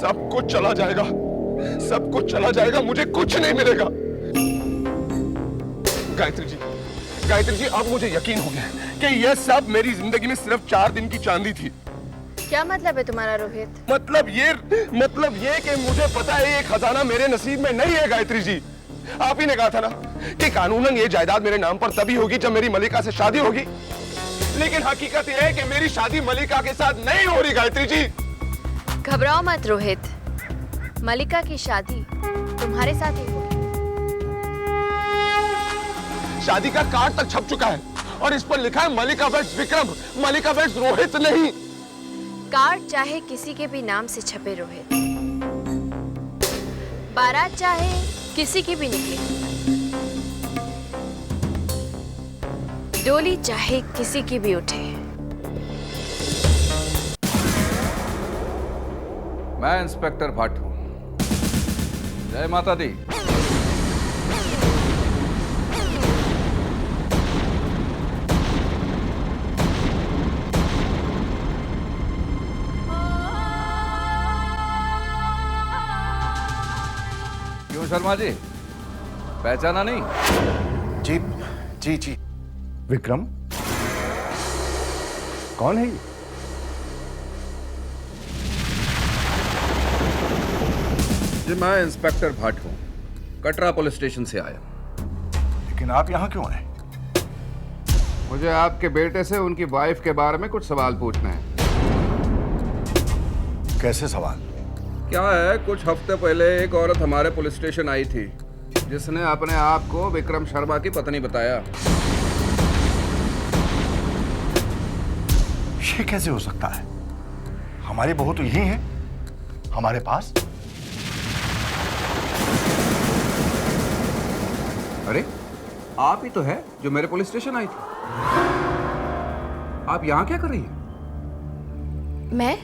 सब कुछ चला जाएगा, सब कुछ चला जाएगा, मुझे कुछ नहीं मिलेगा। गायत्री जी, गायत्री जी, अब मुझे यकीन हो गया कि यह सब मेरी जिंदगी में सिर्फ 4 दिन की चांदी थी। क्या मतलब है तुम्हारा रोहित? मतलब ये कि मुझे पता है ये खजाना मेरे नसीब में नहीं है। गायत्री जी, आप ही ने कहा था ना कि कानूनन ये जायदाद मेरे नाम पर तभी होगी जब मेरी मलिका से शादी होगी, लेकिन हकीकत यह है कि मेरी शादी मलिका के साथ नहीं हो रही। गायत्री जी, घबराओ मत रोहित, मलिका की शादी तुम्हारे साथ ही होगी। शादी का कार्ड तक छप चुका है और इस पर लिखा है मलिका वेड्स विक्रम, मलिका वेड्स रोहित नहीं। कार्ड चाहे किसी के भी नाम से छपे रोहित, बारात चाहे किसी की भी निकले, डोली चाहे किसी की भी उठे, मैं इंस्पेक्टर भट्ट हूं। जय माता दी। क्यों शर्मा जी, पहचाना नहीं? जी जी जी। विक्रम कौन है ये? जी मैं इंस्पेक्टर भट्ट हूं, कटरा पुलिस स्टेशन से आया। लेकिन आप यहाँ क्यों आए? मुझे आपके बेटे से उनकी वाइफ के बारे में कुछ सवाल पूछने हैं। कैसे सवाल? क्या है, कुछ हफ्ते पहले एक औरत हमारे पुलिस स्टेशन आई थी जिसने अपने आप को विक्रम शर्मा की पत्नी बताया। ये कैसे हो सकता है? हमारी बहू तो यही है हमारे पास। अरे आप ही तो है जो मेरे पुलिस स्टेशन आई थी। आप यहाँ क्या कर रही हैं? मैं?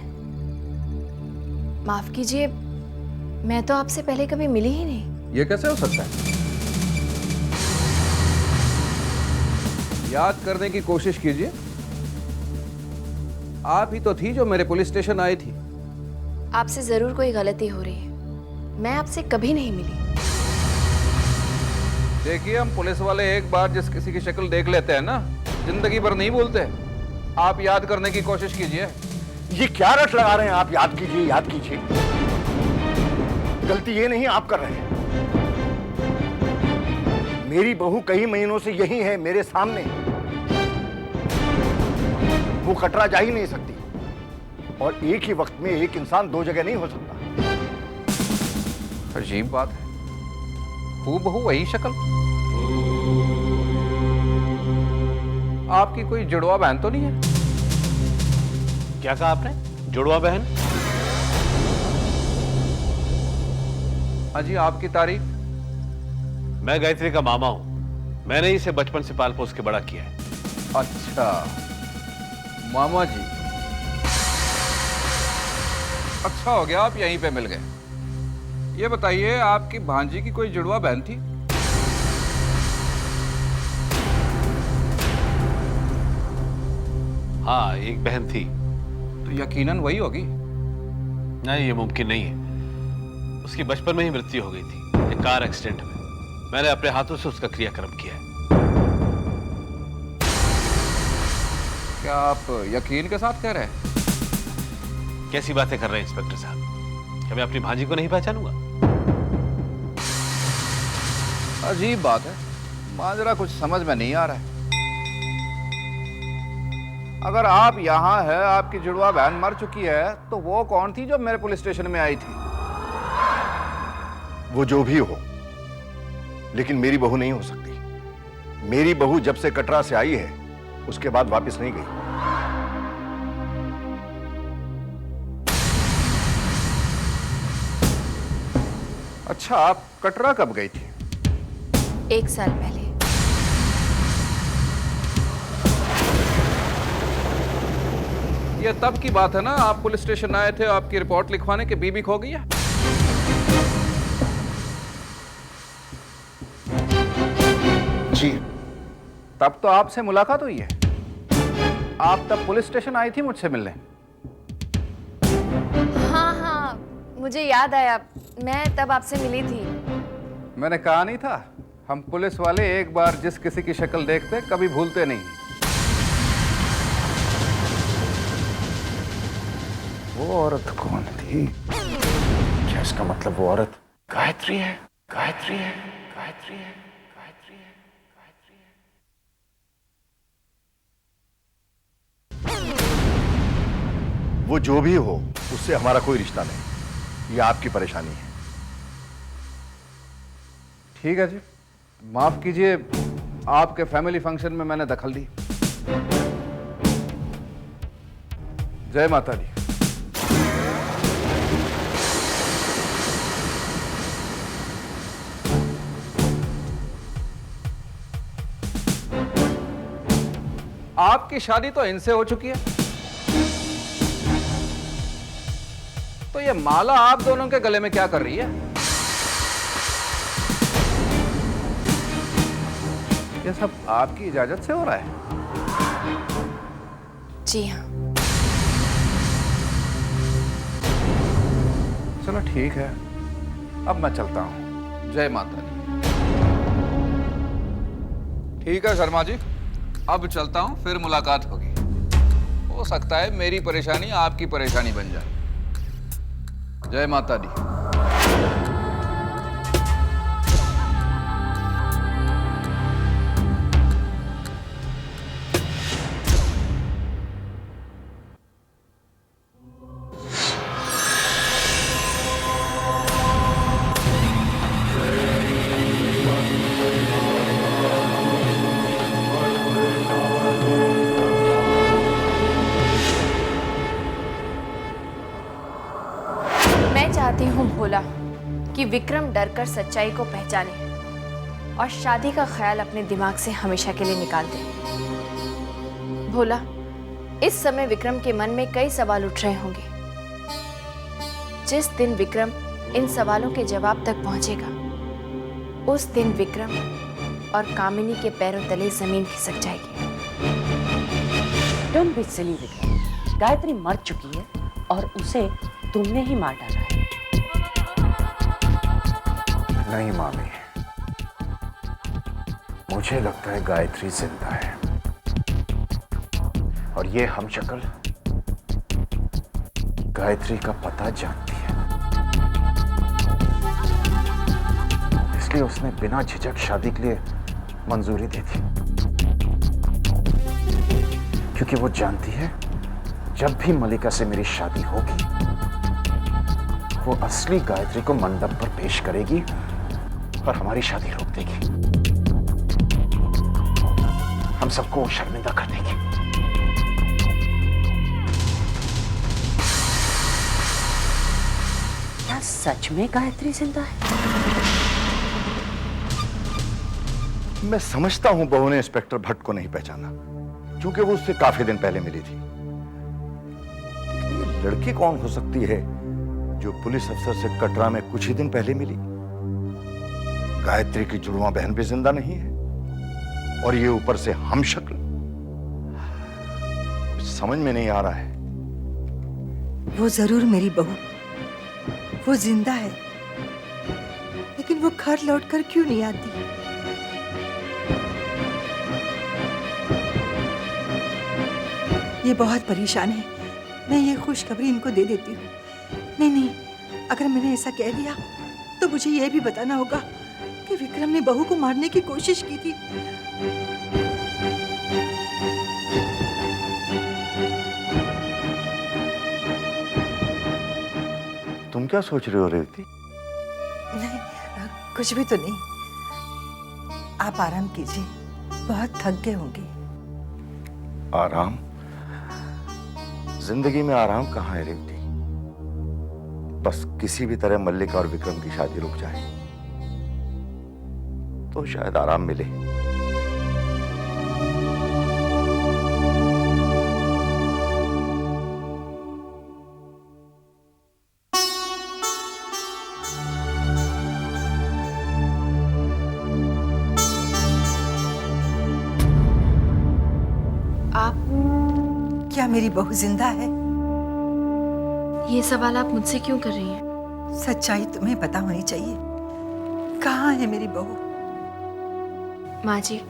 माफ कीजिए, मैं तो आपसे पहले कभी मिली ही नहीं। ये कैसे हो सकता है? याद करने की कोशिश कीजिए। आप ही तो थी जो मेरे पुलिस स्टेशन आई थी। आपसे जरूर कोई गलती हो रही है, मैं आपसे कभी नहीं मिली। देखिए, हम पुलिस वाले एक बार जिस किसी की शक्ल देख लेते हैं ना, जिंदगी भर नहीं भूलते। आप याद करने की कोशिश कीजिए। ये क्या रट लगा रहे हैं आप? याद कीजिए, याद कीजिए। गलती ये नहीं आप कर रहे हैं। मेरी बहू कई महीनों से यही है मेरे सामने। वो कटरा जा ही नहीं सकती, और एक ही वक्त में एक इंसान 2 जगह नहीं हो सकता। अजीब बात है, हूबहू वही शक्ल। आपकी कोई जुड़वा बहन तो नहीं है? क्या कहा आपने? जुड़वा बहन? हाँ जी, आपकी तारीफ। मैं गायत्री का मामा हूं। मैंने इसे बचपन से पाल पोस के बड़ा किया है। अच्छा, मामा जी। अच्छा हो गया आप यहीं पे मिल गए। ये बताइए, आपकी भांजी की कोई जुड़वा बहन थी? हाँ, एक बहन थी। तो यकीनन वही होगी। नहीं, ये मुमकिन नहीं है। उसकी बचपन में ही मृत्यु हो गई थी, एक कार एक्सीडेंट में। मैंने अपने हाथों से उसका क्रियाक्रम किया है। क्या आप यकीन के साथ कह रहे हैं? कैसी बातें कर रहे हैं इंस्पेक्टर साहब? क्या मैं अपनी भांजी को नहीं पहचानूंगा? अजीब बात है, माजरा कुछ समझ में नहीं आ रहा है। अगर आप यहाँ है, आपकी जुड़वा बहन मर चुकी है, तो वो कौन थी जो मेरे पुलिस स्टेशन में आई थी? वो जो भी हो, लेकिन मेरी बहू नहीं हो सकती। मेरी बहू जब से कटरा से आई है, उसके बाद वापस नहीं गई। अच्छा, आप कटरा कब गई थी? 1 साल पहले। ये तब की बात है ना, आप पुलिस स्टेशन आए थे आपकी रिपोर्ट लिखवाने के बीबी खो गई है। जी। तब तो आपसे मुलाकात हुई है। आप तब पुलिस स्टेशन आई थी मुझसे मिलने। हाँ हाँ, मुझे याद आया, मैं तब आपसे मिली थी। मैंने कहा नहीं था, हम पुलिस वाले एक बार जिस किसी की शक्ल देखते कभी भूलते नहीं। वो औरत कौन थी? क्या इसका मतलब वो औरत गायत्री है? गायत्री है, गायत्री है, गायत्री है, गायत्री है। वो जो भी हो, उससे हमारा कोई रिश्ता नहीं। ये आपकी परेशानी है। ठीक है जी, माफ कीजिए, आपके फैमिली फंक्शन में मैंने दखल दी। जय माता दी। आपकी शादी तो इनसे हो चुकी है, तो ये माला आप दोनों के गले में क्या कर रही है? ये सब आपकी इजाजत से हो रहा है? जी हाँ। चलो ठीक है, अब मैं चलता हूं। जय माता दी। ठीक है शर्मा जी, अब चलता हूं, फिर मुलाकात होगी। हो सकता है मेरी परेशानी आपकी परेशानी बन जाए। जय माता दी। मैं चाहती हूँ भोला कि विक्रम डरकर सच्चाई को पहचाने और शादी का ख्याल अपने दिमाग से हमेशा के लिए निकाल दे। भोला, इस समय विक्रम के मन में कई सवाल उठ रहे होंगे। जिस दिन विक्रम इन सवालों के जवाब तक पहुंचेगा, उस दिन विक्रम और कामिनी के पैरों तले जमीन खिसक जाएगी। Don't be silly Vikram, Gayatri मर चुकी है और उसे तुमने ही मार डाला है। नहीं मामी, मुझे लगता है गायत्री जिंदा है और ये हमशक्ल गायत्री का पता जानती है, इसलिए उसने बिना झिझक शादी के लिए मंजूरी दी थी, क्योंकि वो जानती है जब भी मलिका से मेरी शादी होगी, वो असली गायत्री को मंडप पर पेश करेगी और हमारी शादी रोक देगी, हम सबको शर्मिंदा कर देगी। क्या सच में गायत्री जिंदा है? मैं समझता हूं बहू ने इंस्पेक्टर भट्ट को नहीं पहचाना, क्योंकि वो उससे काफी दिन पहले मिली थी। ये लड़की कौन हो सकती है जो पुलिस अफसर से कटरा में कुछ ही दिन पहले मिली? गायत्री की जुड़वा बहन भी जिंदा नहीं है और ये ऊपर से हमशक्ल। समझ में नहीं आ रहा है। वो जरूर मेरी बहू, वो जिंदा है, लेकिन वो घर लौटकर क्यों नहीं आती? ये बहुत परेशान है। मैं ये खुशखबरी इनको दे देती हूँ। नहीं, अगर मैंने ऐसा कह दिया तो मुझे ये भी बताना होगा कि विक्रम ने बहू को मारने की कोशिश की थी। तुम क्या सोच रहे हो रेवती? नहीं, कुछ भी तो नहीं। आप आराम कीजिए, बहुत थक गए होंगे। आराम? जिंदगी में आराम कहाँ है रेवती? बस किसी भी तरह मल्लिका और विक्रम की शादी रुक जाए तो शायद आराम मिले। आप, क्या मेरी बहू जिंदा है? ये सवाल आप मुझसे क्यों कर रही हैं? सच्चाई तुम्हें पता होनी चाहिए। कहाँ है मेरी बहू? माँ जी,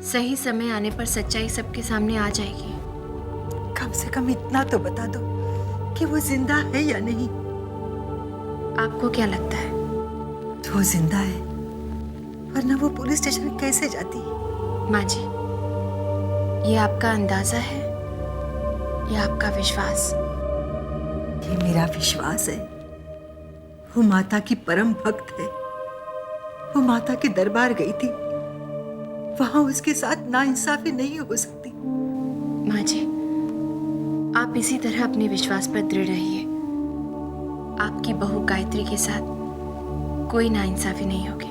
सही समय आने पर सच्चाई सबके सामने आ जाएगी। कम से कम इतना तो बता दो कि वो जिंदा है या नहीं। आपको क्या लगता है? वो जिंदा है, वरना वो पुलिस स्टेशन कैसे जाती? माँ जी, ये आपका अंदाजा है या आपका विश्वास? ये मेरा विश्वास है। वो माता की परम भक्त है। वो माता के दरबार गई थी, वहां उसके साथ नाइंसाफी नहीं हो सकती। माँ जी, आप इसी तरह अपने विश्वास पर दृढ़ रहिए। आपकी बहू गायत्री के साथ कोई नाइंसाफी नहीं होगी।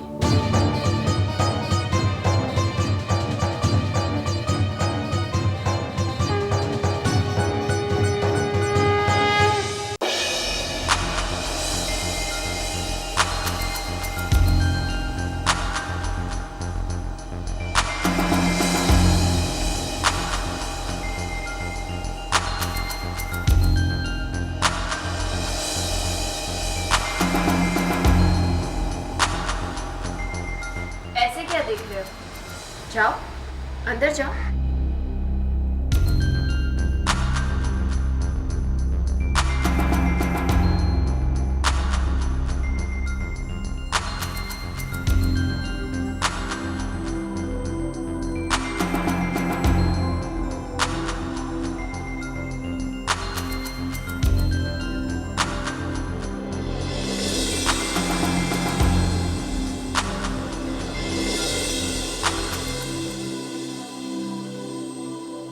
ऐसे क्या देख रहे हो? जाओ, अंदर जाओ।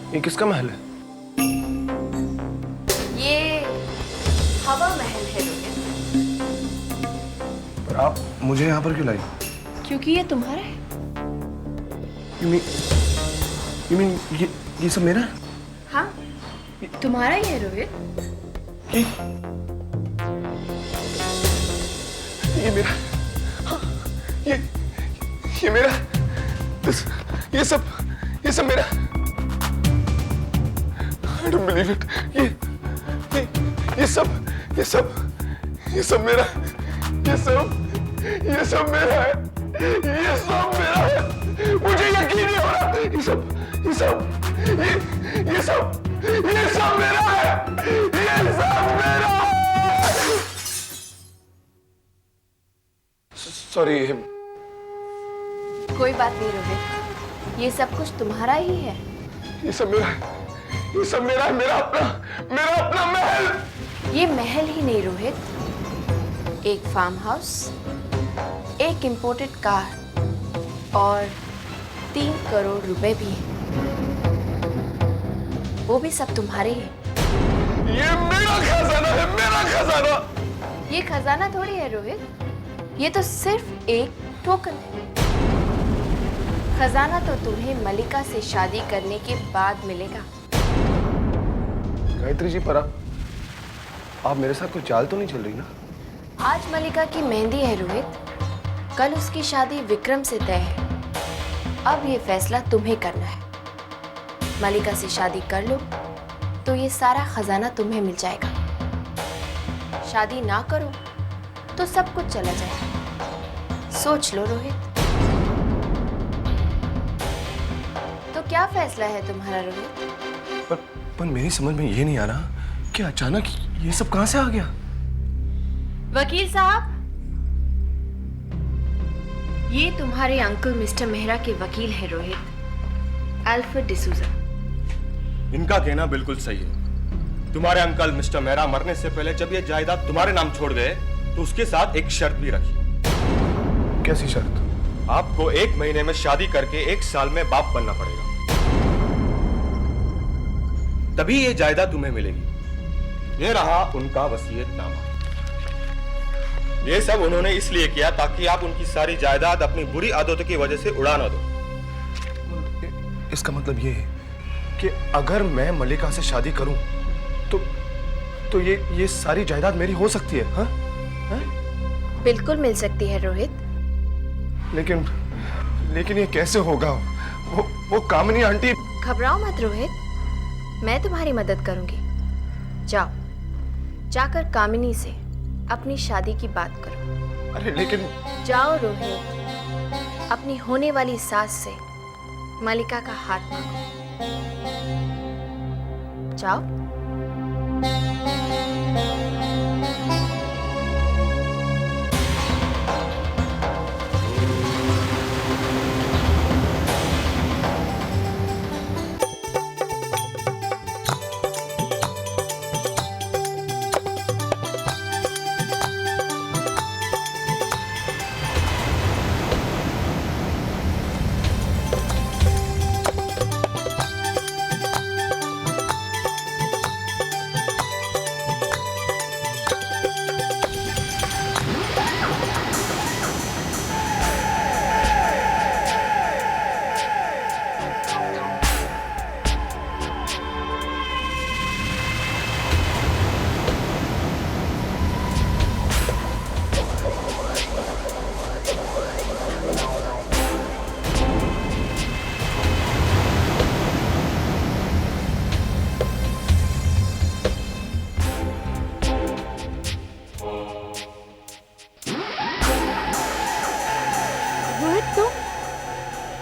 ये किसका महल है? ये हवा महल है रोहित, पर आप मुझे यहाँ पर क्यों लाई? क्योंकि ये तुम्हारा है। You mean ये सब मेरा है? हाँ, तुम्हारा ही है रोहित। ये मेरा, हाँ, ये मेरा, ये सब मेरा। I don't believe it. ये सब मेरा, ये सब मेरा है, ये सब मेरा है। मुझे यकीन नहीं हो रहा। ये सब मेरा है, ये सब मेरा है। सॉरी। कोई बात नहीं रोहित, ये सब कुछ तुम्हारा ही है। ये सब मेरा है, ये सब मेरा है, मेरा अपना महल। ये महल ही नहीं रोहित, एक फार्म हाउस, एक इंपोर्टेड कार और 3 करोड़ रुपए भी हैं। वो भी सब तुम्हारे ही हैं। ये मेरा खजाना है, मेरा खजाना। ये खजाना थोड़ी है रोहित, ये तो सिर्फ एक टोकन है। खजाना तो तुम्हें मलिका से शादी करने के बाद मिलेगा। गायत्री जी, पर आप मेरे साथ कोई चाल तो नहीं चल रही ना? आज मलिका की मेहंदी है रोहित, कल उसकी शादी विक्रम से तय है। अब ये फैसला तुम्हें करना है। मलिका से शादी कर लो तो ये सारा खजाना तुम्हें मिल जाएगा। शादी ना करो तो सब कुछ चला जाएगा। सोच लो रोहित। तो क्या फैसला है तुम्हारा रोहित? पर मेरी समझ में ये नहीं आ रहा कि अचानक ये सब कहां से आ गया। वकील साहब, ये तुम्हारे अंकल मिस्टर मेहरा के वकील हैं रोहित, अल्फ्रेड डिसूजा। इनका कहना बिल्कुल सही है। तुम्हारे अंकल मिस्टर मेहरा मरने से पहले जब ये जायदाद तुम्हारे नाम छोड़ गए तो उसके साथ एक शर्त भी रखी। कैसी शर्त? आपको 1 महीने में शादी करके 1 साल में बाप बनना पड़ेगा, तभी ये जायदाद तुम्हें मिलेगी। ये रहा उनका वसीयतनामा। ये सब उन्होंने इसलिए किया ताकि आप उनकी सारी जायदाद अपनी बुरी आदतों की वजह से उड़ा ना दो। इसका मतलब ये है कि अगर मैं मलिका से शादी करूं तो ये सारी जायदाद मेरी हो सकती है? हाँ? हाँ? बिल्कुल मिल सकती है रोहित। लेकिन ये कैसे होगा? वो कामिनी आंटी। घबराओ मत रोहित, मैं तुम्हारी मदद करूंगी। जाओ, जाकर कामिनी से अपनी शादी की बात करो। अरे लेकिन जाओ रोहित, अपनी होने वाली सास से मलिका का हाथ मांगो। जाओ।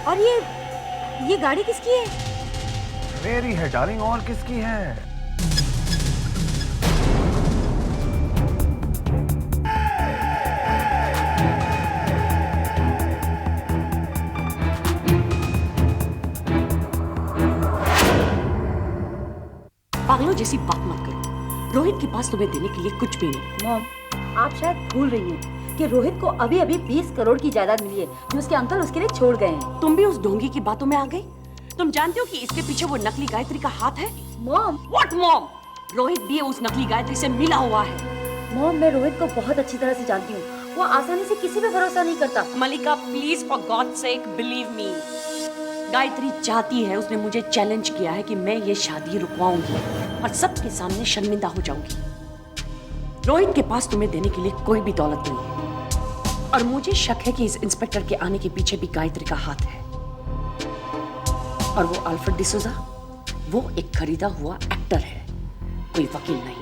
और ये गाड़ी किसकी है? मेरी है डार्लिंग, और किसकी है? पागलों जैसी बात मत करो। रोहित के पास तुम्हें देने के लिए कुछ भी नहीं। मॉम, आप शायद भूल रही हैं कि रोहित को अभी अभी 20 करोड़ की जायदाद मिली है जो उसके अंकल उसके लिए छोड़ गए हैं। तुम भी उस ढोंगी की बातों में आ गई? तुम जानते हो कि इसके पीछे वो नकली गायत्री का हाथ है? Mom, what mom? रोहित भी उस नकली गायत्री से मिला हुआ है। मॉम, मैं रोहित को बहुत अच्छी तरह से जानती हूँ। वो आसानी से किसी पे भरोसा नहीं करता। Malika, please for God sake believe me. Gayatri चाहती है, उसने मुझे चैलेंज किया है कि मैं ये शादी रुकवाऊंगी और सबके सामने शर्मिंदा हो जाऊंगी। रोहित के पास तुम्हें देने के लिए कोई भी दौलत नहीं है और मुझे शक है कि इस इंस्पेक्टर के आने के पीछे भी गायत्री का हाथ है। और वो अल्फ्रेड डिसूजा, वो एक खरीदा हुआ एक्टर है, कोई वकील नहीं।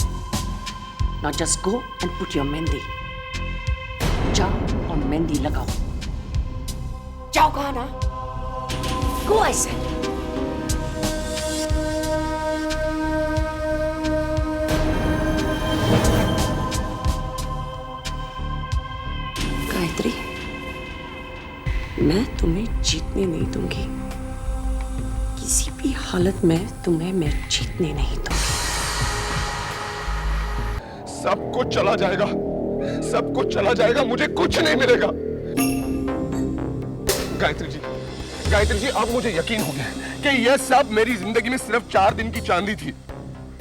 Now just go and put your mehndi. जाओ और मेहंदी लगाओ। जाओ कहा ना? Go, I said। गायत्री, मैं तुम्हें जीतने नहीं दूंगी। किसी भी हालत में तुम्हें मैं जीतने नहीं दूंगी। सब कुछ चला जाएगा, सब कुछ चला जाएगा, मुझे कुछ नहीं मिलेगा। गायत्री जी, अब मुझे यकीन हो गया कि यह सब मेरी जिंदगी में सिर्फ 4 दिन की चांदी थी।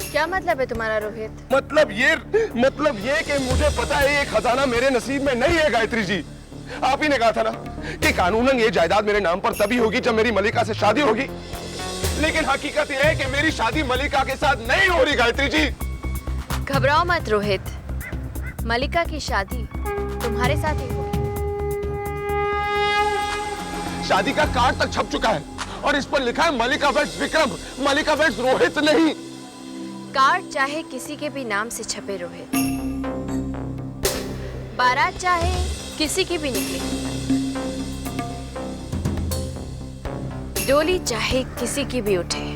क्या मतलब है तुम्हारा रोहित? मतलब ये कि मुझे पता है ये खजाना मेरे नसीब में नहीं है। गायत्री जी, आप ही ने कहा था ना कि कानूनन ये जायदाद मेरे नाम पर तभी होगी जब मेरी मलिका से शादी होगी, लेकिन हकीकत यह है कि मेरी शादी मलिका के साथ नहीं हो रही। गायत्री जी, घबराओ मत रोहित, मलिका की शादी तुम्हारे साथ ही होगी। शादी का कार्ड तक छप चुका है और इस पर लिखा है मलिका वेड्स विक्रम, मलिका वेड्स रोहित नहीं। कार्ड चाहे किसी के भी नाम से छपे रोहित, बारात चाहे किसी की भी निकले, डोली चाहे किसी की भी उठे,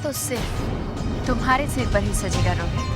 तो सिर्फ तुम्हारे सिर पर ही सजेगा रोहित।